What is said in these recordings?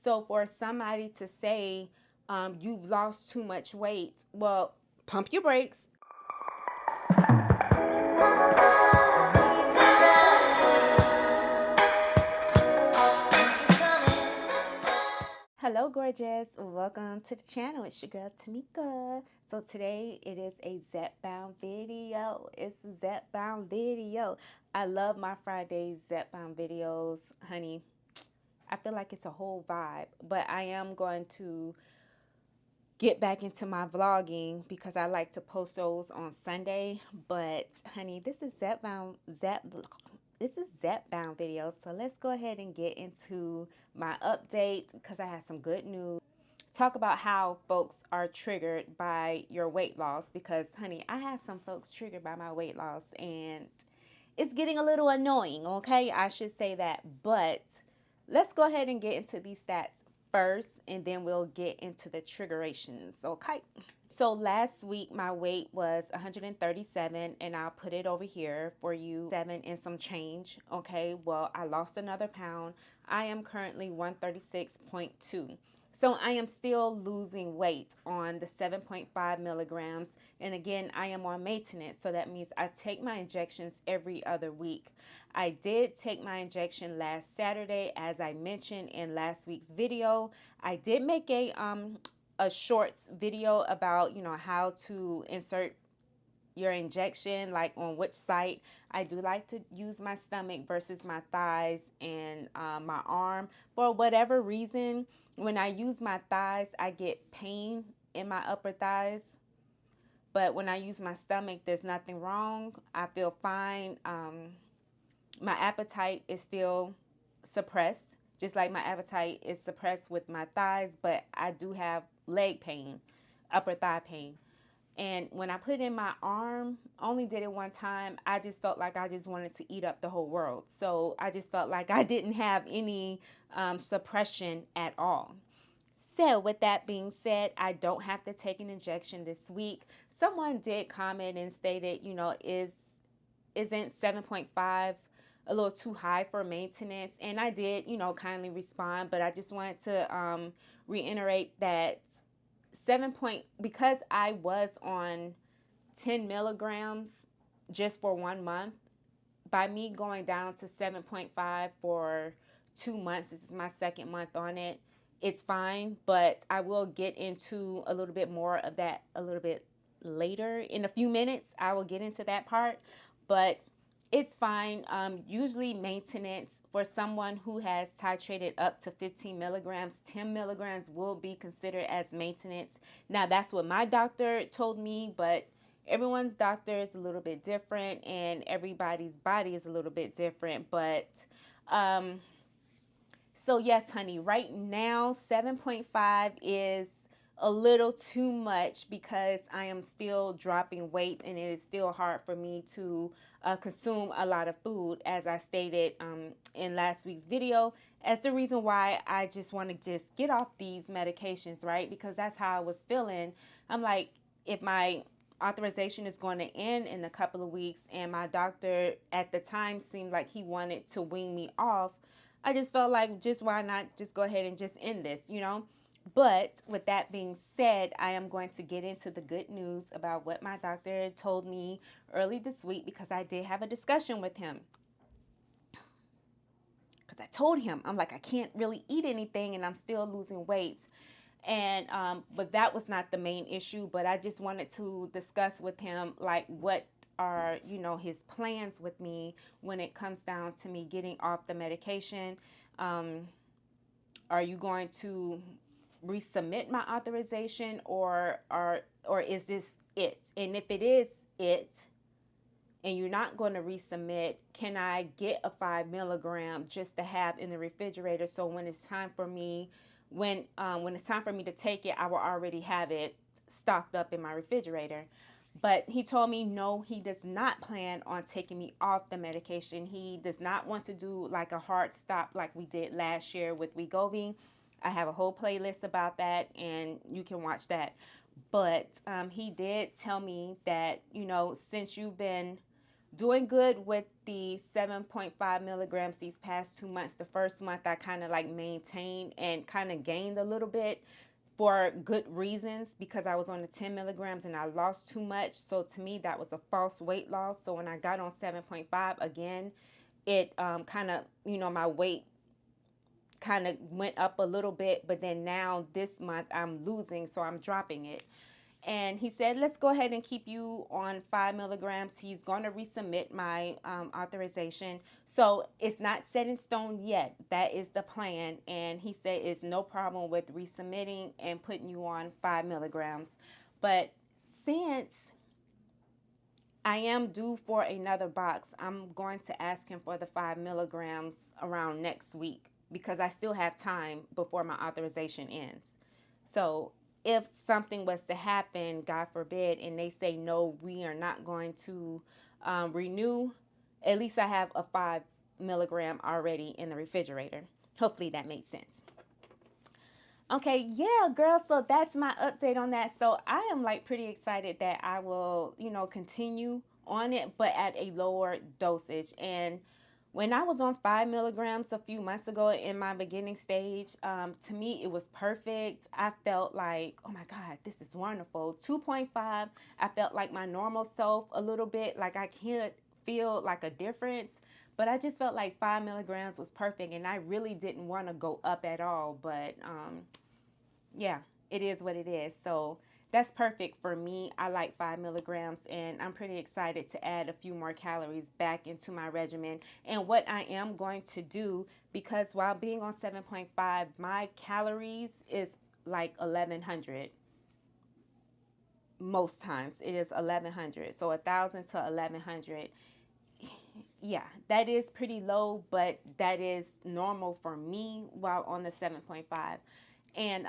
So for somebody to say you've lost too much weight, well, pump your brakes. Hello, gorgeous. Welcome to the channel. It's your girl, Tamika. So today it is a zepbound video. It's a zepbound video. I love my Friday zepbound videos, honey. I feel like it's a whole vibe, but I am going to get back into my vlogging because I like to post those on Sunday. But honey, this is zepbound video. So let's go ahead and get into my update because I have some good news. Talk about how folks are triggered by your weight loss, because honey, I have some folks triggered by my weight loss and it's getting a little annoying, okay? I should say that. But let's go ahead and get into these stats first, and then we'll get into the triggerations, okay? So last week my weight was 137, and I'll put it over here for you, 7 and some change, okay? Well, I lost another pound. I am currently 136.2. So I am still losing weight on the 7.5 milligrams. And again, I am on maintenance. So that means I take my injections every other week. I did take my injection last Saturday, as I mentioned in last week's video. I did make a shorts video about, how to insert your injection, like on which site. I do like to use my stomach versus my thighs and my arm. For whatever reason, when I use my thighs, I get pain in my upper thighs. But when I use my stomach, there's nothing wrong. I feel fine. My appetite is still suppressed, just like my appetite is suppressed with my thighs, but I do have leg pain, upper thigh pain. And when I put it in my arm, only did it one time, I just felt like I just wanted to eat up the whole world. So I just felt like I didn't have any suppression at all. So with that being said, I don't have to take an injection this week. Someone did comment and stated, isn't 7.5 a little too high for maintenance? And I did, kindly respond, but I just wanted to reiterate that because I was on 10 milligrams just for 1 month, by me going down to 7.5 for 2 months, this is my second month on it, it's fine. But I will get into a little bit more of that a little bit later. In a few minutes, I will get into that part, but it's fine. Usually maintenance for someone who has titrated up to 15 milligrams, 10 milligrams will be considered as maintenance. Now, that's what my doctor told me, but everyone's doctor is a little bit different and everybody's body is a little bit different. But so yes, honey, right now 7.5 is a little too much because I am still dropping weight and it is still hard for me to consume a lot of food, as I stated in last week's video, as the reason why I just want to just get off these medications, right? Because that's how I was feeling. I'm like, if my authorization is going to end in a couple of weeks and my doctor at the time seemed like he wanted to wean me off, I just felt like, just why not just go ahead and just end this, But with that being said, I am going to get into the good news about what my doctor told me early this week, because I did have a discussion with him. Because I told him, I'm like, I can't really eat anything and I'm still losing weight. And but that was not the main issue, but I just wanted to discuss with him, like, what are his plans with me when it comes down to me getting off the medication. Are you going to resubmit my authorization, or is this it? And if it is it and you're not going to resubmit, can I get a 5 milligram just to have in the refrigerator, so when it's time for me to take it, I will already have it stocked up in my refrigerator. But he told me no, he does not plan on taking me off the medication. He does not want to do like a hard stop like we did last year with Wegovy. I have a whole playlist about that and you can watch that. But he did tell me that, since you've been doing good with the 7.5 milligrams these past 2 months. The first month I kind of like maintained and kind of gained a little bit for good reasons, because I was on the 10 milligrams and I lost too much. So to me, that was a false weight loss. So when I got on 7.5 again, it kind of, my weight kind of went up a little bit. But then now this month I'm losing, so I'm dropping it. And he said, let's go ahead and keep you on 5 milligrams. He's going to resubmit my authorization. So it's not set in stone yet. That is the plan. And he said it's no problem with resubmitting and putting you on 5 milligrams. But since I am due for another box, I'm going to ask him for the 5 milligrams around next week, because I still have time before my authorization ends. So if something was to happen, God forbid, and they say, no, we are not going to renew, at least I have a 5 milligram already in the refrigerator. Hopefully that made sense. Okay, yeah, girl. So that's my update on that. So I am like pretty excited that I will, continue on it, but at a lower dosage. And when I was on 5 milligrams a few months ago in my beginning stage, to me it was perfect. I felt like, oh my God, this is wonderful. 2.5, I felt like my normal self a little bit, like I can't feel like a difference. But I just felt like 5 milligrams was perfect, and I really didn't want to go up at all. But yeah, it is what it is. So that's perfect for me. I like 5 milligrams, and I'm pretty excited to add a few more calories back into my regimen. And what I am going to do, because while being on 7.5, my calories is like 1100. Most times it is 1100. So 1000 to 1100. Yeah, that is pretty low, but that is normal for me while on the 7.5. And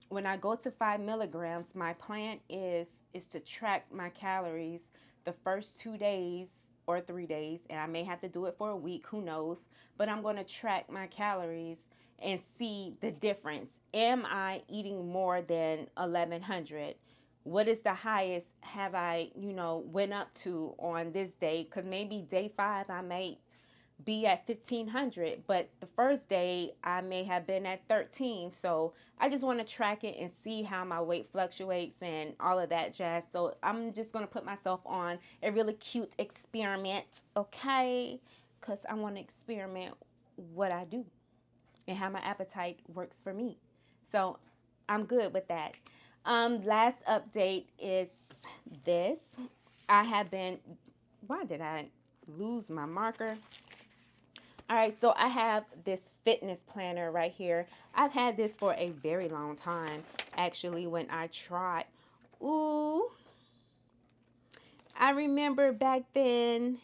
when I go to 5 milligrams, my plan is to track my calories the first 2 days or 3 days, and I may have to do it for a week, who knows? But I'm going to track my calories and see the difference. Am I eating more than 1100? What is the highest have I, went up to on this day? Because maybe day 5 I may be at 1500, but the first day I may have been at 13. So I just want to track it and see how my weight fluctuates and all of that jazz. So I'm just going to put myself on a really cute experiment, okay? Because I want to experiment what I do and how my appetite works for me. So I'm good with that. Last update is this. I have been, why did I lose my marker? All right, so I have this fitness planner right here. I've had this for a very long time. Actually, when I tried, ooh, I remember back then,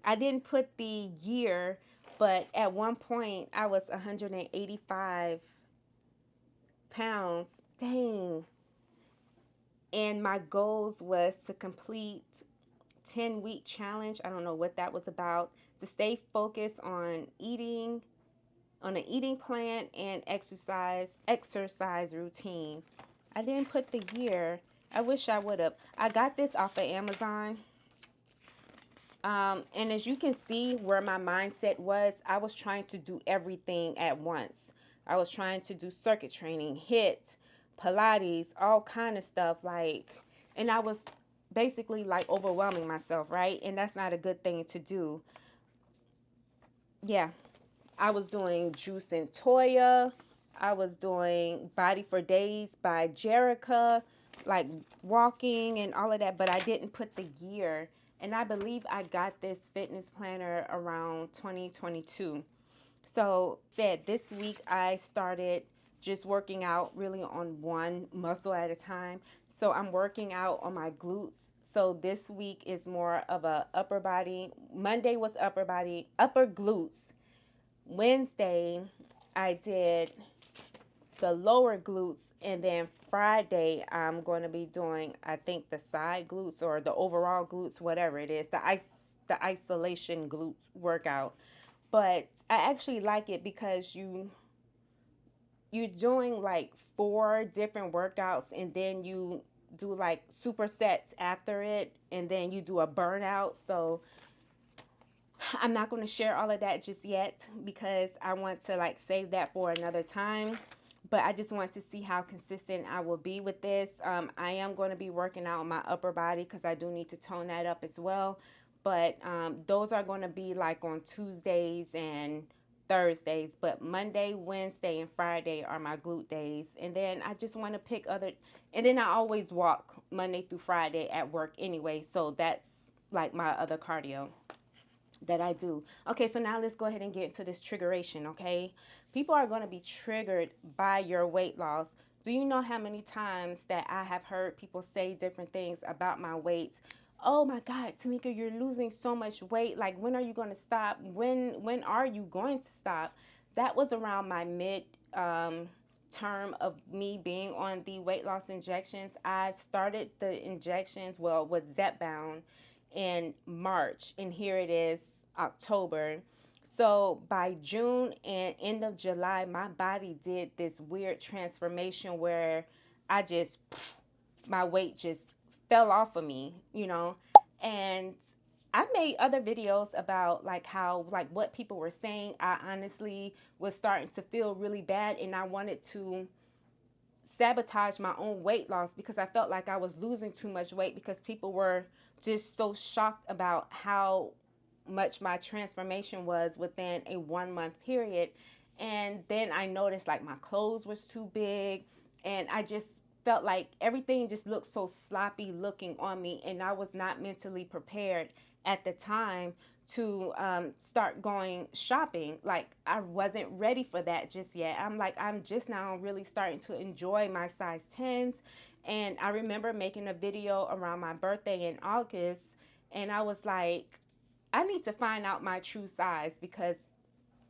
I didn't put the year, but at one point I was 185 pounds. Dang. And my goals was to complete 10-week challenge. I don't know what that was about. To stay focused on eating, on an eating plan and exercise routine. I didn't put the year. I wish I would have. I got this off of Amazon. And as you can see where my mindset was, I was trying to do everything at once. I was trying to do circuit training, HIIT, Pilates, all kind of stuff, and I was basically like overwhelming myself, right? And that's not a good thing to do. Yeah, I was doing Juice and Toya. I was doing Body for Days by Jerica, like walking and all of that, but I didn't put the year. And I believe I got this fitness planner around 2022. So, said this week I started just working out really on one muscle at a time. So, I'm working out on my glutes. So, this week is more of a upper body. Monday was upper body, upper glutes. Wednesday, I did the lower glutes, and then Friday, I'm going to be doing, I think, the side glutes or the overall glutes, whatever it is, the isolation glute workout. But I actually like it because you're doing like 4 different workouts, and then you do like supersets after it, and then you do a burnout. So I'm not going to share all of that just yet because I want to like save that for another time. But I just want to see how consistent I will be with this. I am going to be working out my upper body because I do need to tone that up as well. But those are going to be like on Tuesdays and Thursdays. But Monday, Wednesday, and Friday are my glute days. And then I just want to pick other. And then I always walk Monday through Friday at work anyway. So that's like my other cardio that I do. Okay, so now let's go ahead and get into this triggeration, okay? People are going to be triggered by your weight loss. Do you know how many times that I have heard people say different things about my weight? Oh my God, Tamika, you're losing so much weight. Like, when are you going to stop? When are you going to stop? That was around my mid term of me being on the weight loss injections. I started the injections, well, with zepbound in March, and here it is October. So by June and end of July, my body did this weird transformation where I just, my weight just fell off of me, you know. And I made other videos about like how, like what people were saying. I honestly was starting to feel really bad, and I wanted to sabotage my own weight loss because I felt like I was losing too much weight because people were just so shocked about how much my transformation was within a 1 month period. And then I noticed like my clothes was too big, and I just felt like everything just looked so sloppy looking on me, and I was not mentally prepared at the time to start going shopping. Like, I wasn't ready for that just yet. I'm just now really starting to enjoy my size 10s. And I remember making a video around my birthday in August, and I was like, I need to find out my true size because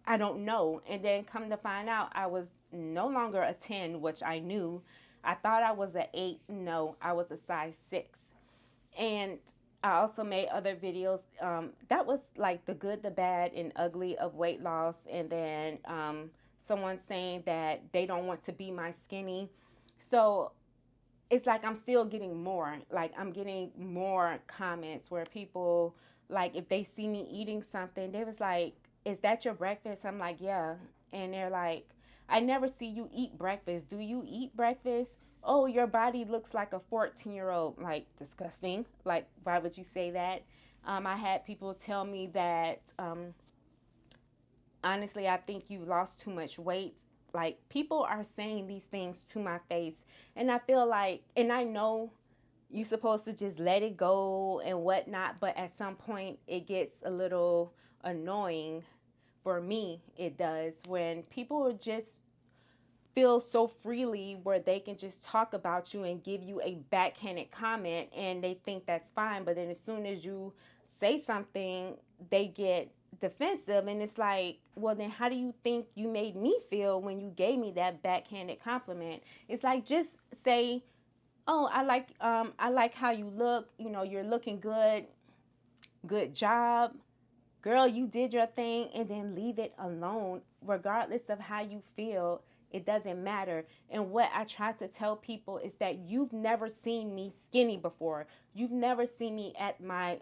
I don't know. And then come to find out, I was no longer a 10, which I knew. I thought I was an 8. No, I was a size 6. And I also made other videos. That was like the good, the bad, and ugly of weight loss. And then someone saying that they don't want to be my skinny. So it's like I'm still getting more. Like, I'm getting more comments where people, like, if they see me eating something, they was like, "Is that your breakfast?" I'm like, "Yeah." And they're like, "I never see you eat breakfast. Do you eat breakfast?" "Oh, your body looks like a 14-year-old." Like, disgusting. Like, why would you say that? I had people tell me that honestly, I think you lost too much weight. Like, people are saying these things to my face, and I feel like, and I know you're supposed to just let it go and whatnot, but at some point it gets a little annoying. For me, it does, when people just feel so freely where they can just talk about you and give you a backhanded comment, and they think that's fine, but then as soon as you say something, they get defensive. And it's like, well, then how do you think you made me feel when you gave me that backhanded compliment? It's like, just say, "Oh, I like how you look, you know, you're looking good, good job, girl, you did your thing," and then leave it alone. Regardless of how you feel, it doesn't matter. And what I try to tell people is that you've never seen me skinny before. You've never seen me at my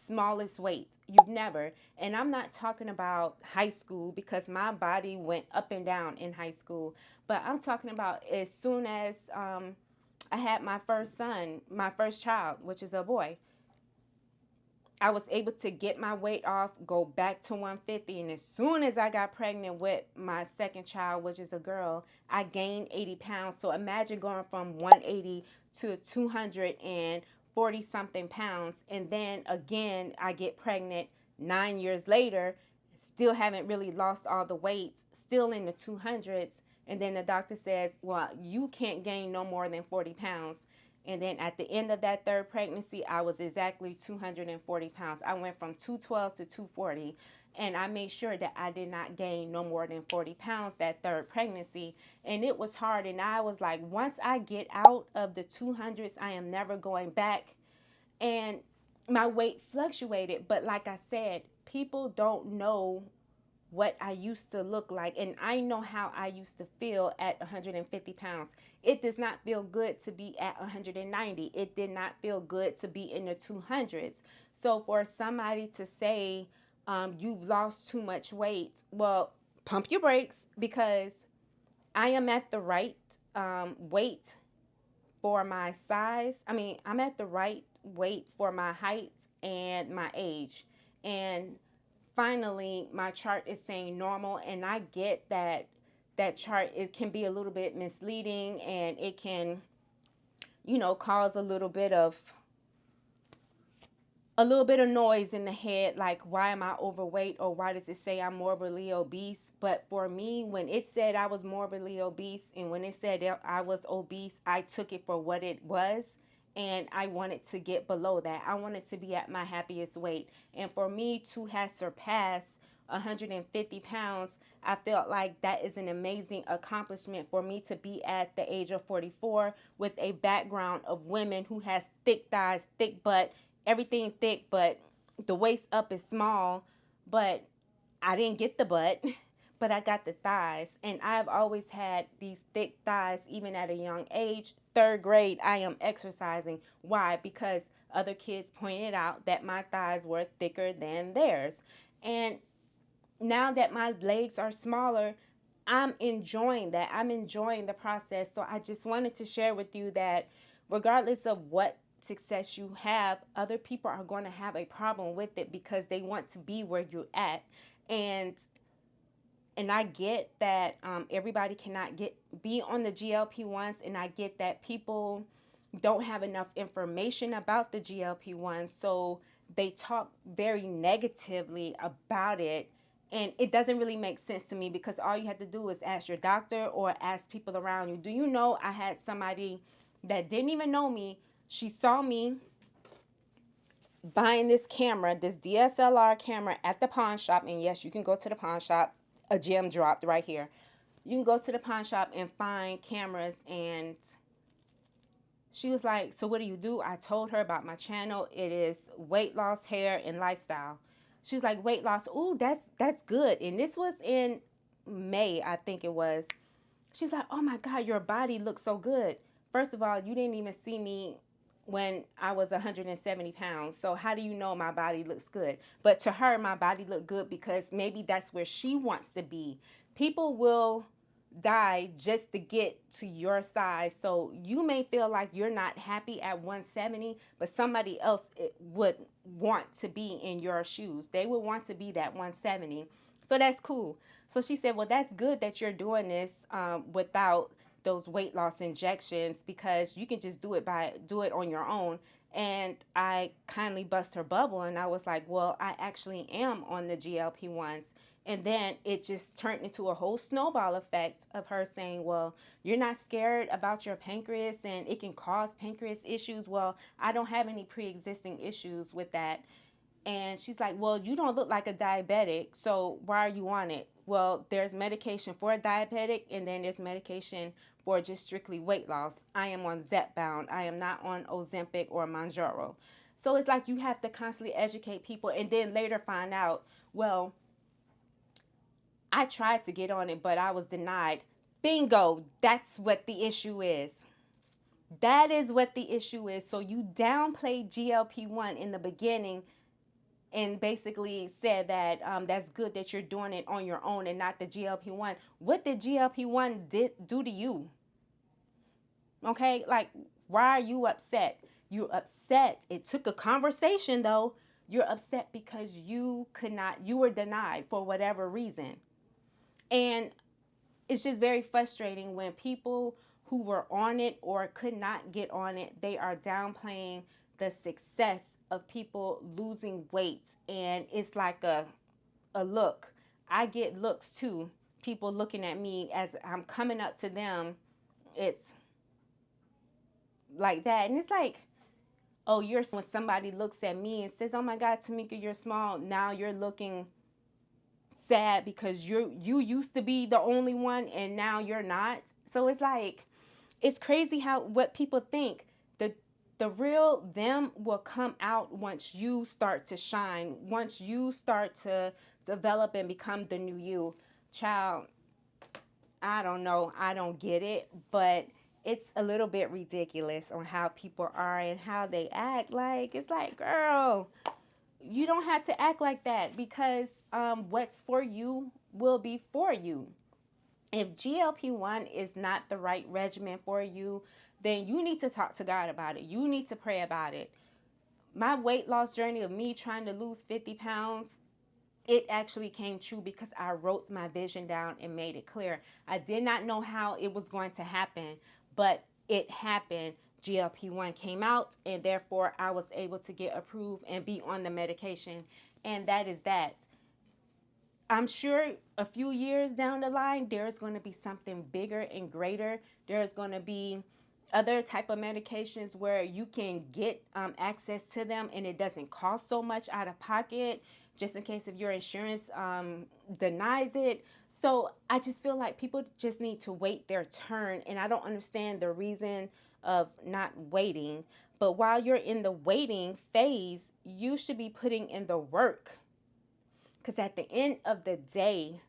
smallest weight. You've never. And I'm not talking about high school because my body went up and down in high school. But I'm talking about as soon as I had my first son, my first child, which is a boy. I was able to get my weight off, go back to 150. And as soon as I got pregnant with my second child, which is a girl, I gained 80 pounds. So imagine going from 180 to 240 something pounds. And then again, I get pregnant 9 years later, still haven't really lost all the weight, still in the 200s. And then the doctor says, well, you can't gain no more than 40 pounds. And then at the end of that third pregnancy, I was exactly 240 pounds. I went from 212 to 240. And I made sure that I did not gain no more than 40 pounds that third pregnancy. And it was hard. And I was like, once I get out of the 200s, I am never going back. And my weight fluctuated. But like I said, people don't know what I used to look like. And I know how I used to feel at 150 pounds. It does not feel good to be at 190. It did not feel good to be in the 200s. So for somebody to say, you've lost too much weight, well, pump your brakes, because I am at the right weight for my size. I mean, I'm at the right weight for my height and my age. And finally, my chart is saying normal, and I get that that chart, it can be a little bit misleading, and it can, cause a little bit of noise in the head, like, why am I overweight, or why does it say I'm morbidly obese? But for me, when it said I was morbidly obese, and when it said that I was obese, I took it for what it was. And I wanted to get below that. I wanted to be at my happiest weight. And for me to have surpassed 150 pounds, I felt like that is an amazing accomplishment for me to be at the age of 44 with a background of women who has thick thighs, thick butt, everything thick, but the waist up is small. But I didn't get the butt, but I got the thighs. And I've always had these thick thighs, even at a young age. Third grade, I am exercising. Why? Because other kids pointed out that my thighs were thicker than theirs. And now that my legs are smaller, I'm enjoying that. I'm enjoying the process. So I just wanted to share with you that regardless of what success you have, other people are going to have a problem with it because they want to be where you're at. And I get that everybody cannot be on the GLP-1s, and I get that people don't have enough information about the GLP-1s, so they talk very negatively about it. And it doesn't really make sense to me, because all you have to do is ask your doctor or ask people around you. Do you know, I had somebody that didn't even know me. She saw me buying this camera, this DSLR camera, at the pawn shop. And yes, you can go to the pawn shop. A gem dropped right here. You can go to the pawn shop and find cameras. And she was like, so what do you do? I told her about my channel. It is weight loss, hair, and lifestyle. She was like, weight loss. Ooh, that's good. And this was in May, I think it was. She's like, oh my God, your body looks so good. First of all, you didn't even see me when I was 170 pounds. So how do you know my body looks good? But to her, my body looked good because maybe that's where she wants to be. People will die just to get to your size. So you may feel like you're not happy at 170, but somebody else would want to be in your shoes. They would want to be that 170. So that's cool. So she said, well, that's good that you're doing this without those weight loss injections, because you can just do it on your own. And I kindly bust her bubble, and I was like, well, I actually am on the GLP-1s. And then it just turned into a whole snowball effect of her saying, well, you're not scared about your pancreas and it can cause pancreas issues. Well, I don't have any pre-existing issues with that. And she's like, well, you don't look like a diabetic, so why are you on it? Well, there's medication for a diabetic, and then there's medication for just strictly weight loss. I am on zepbound. I am not on Ozempic or Mounjaro. So it's like you have to constantly educate people, and then later find out, well, I tried to get on it, but I was denied. Bingo, that's what the issue is. That is what the issue is. So you downplayed GLP-1 in the beginning and basically said that that's good that you're doing it on your own and not the GLP-1. What did GLP-1 do to you? Okay, like, why are you upset? You're upset. It took a conversation, though. You're upset because you were denied for whatever reason. And it's just very frustrating when people who were on it or could not get on it, they are downplaying the success of people losing weight. And it's like a look. I get looks too. People looking at me as I'm coming up to them. It's like that. And it's like, oh, when somebody looks at me and says, oh my God, Tamika, you're small. Now you're looking sad because you used to be the only one and now you're not. So it's like, it's crazy what people think. the real them will come out once you start to shine, once you start to develop and become the new you. Child, I don't know, I don't get it, but it's a little bit ridiculous on how people are and how they act. Like, it's like, girl, you don't have to act like that, because what's for you will be for you. If GLP-1 is not the right regimen for you, then you need to talk to God about it. You need to pray about it. My weight loss journey of me trying to lose 50 pounds, it actually came true because I wrote my vision down and made it clear. I did not know how it was going to happen, but it happened. GLP-1 came out, and therefore I was able to get approved and be on the medication. And that is that. I'm sure a few years down the line, there's going to be something bigger and greater. There's going to be other type of medications where you can get access to them, and it doesn't cost so much out of pocket, just in case if your insurance denies it. So I just feel like people just need to wait their turn, and I don't understand the reason of not waiting. But while you're in the waiting phase, you should be putting in the work, because at the end of the day,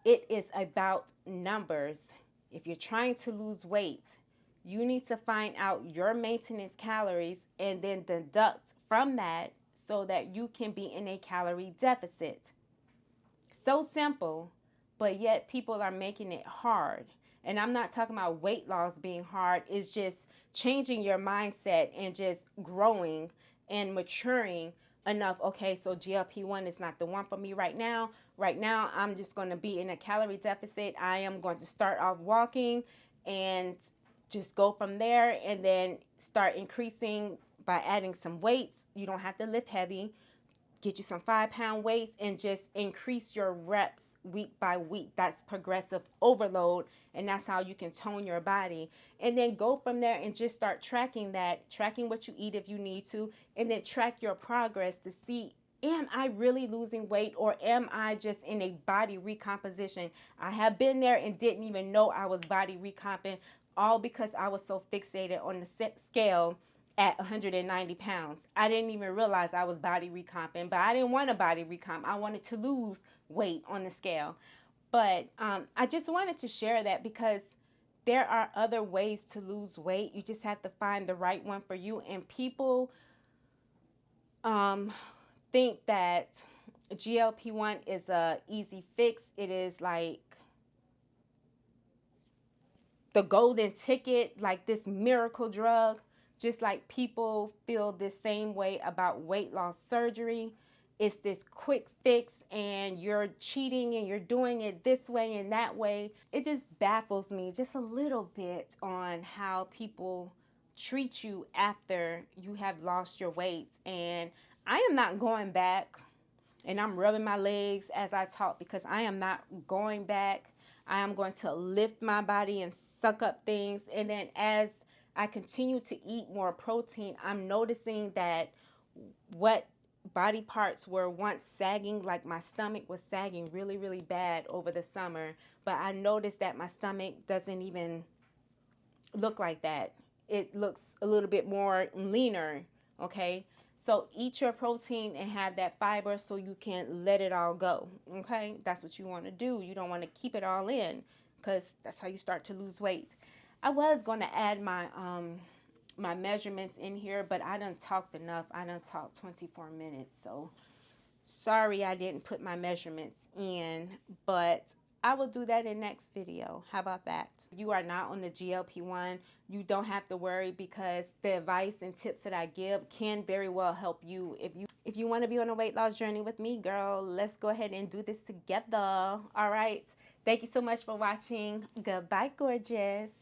it is about numbers. If you're trying to lose weight, you need to find out your maintenance calories and then deduct from that so that you can be in a calorie deficit. So simple, but yet people are making it hard. And I'm not talking about weight loss being hard. It's just changing your mindset and just growing and maturing enough. Okay, so GLP-1 is not the one for me right now. Right now, I'm just going to be in a calorie deficit. I am going to start off walking and just go from there, and then start increasing by adding some weights. You don't have to lift heavy. Get you some 5-pound weights and just increase your reps week by week. That's progressive overload, and that's how you can tone your body. And then go from there and just start tracking that, tracking what you eat if you need to, and then track your progress to see, am I really losing weight, or am I just in a body recomposition? I have been there and didn't even know I was body recomping, all because I was so fixated on the scale at 190 pounds. I didn't even realize I was body recomping, but I didn't want a body recomp. I wanted to lose weight on the scale. But I just wanted to share that, because there are other ways to lose weight. You just have to find the right one for you. And people think that GLP-1 is a easy fix. It is like the golden ticket, like this miracle drug. Just like people feel the same way about weight loss surgery. It's this quick fix, and you're cheating and you're doing it this way and that way. It just baffles me just a little bit on how people treat you after you have lost your weight. And I am not going back, and I'm rubbing my legs as I talk, because I am not going back. I am going to lift my body and suck up things. And then as I continue to eat more protein, I'm noticing that what body parts were once sagging, like my stomach was sagging really, really bad over the summer. But I noticed that my stomach doesn't even look like that. It looks a little bit more leaner, okay? So eat your protein and have that fiber so you can let it all go, okay? That's what you want to do. You don't want to keep it all in, because that's how you start to lose weight. I was going to add my my measurements in here, but I done talked enough. I done talked 24 minutes, so sorry I didn't put my measurements in, but I will do that in next video. How about that? You are not on the GLP-1. You don't have to worry, because the advice and tips that I give can very well help you. If you want to be on a weight loss journey with me, girl, let's go ahead and do this together. All right. Thank you so much for watching. Goodbye, gorgeous.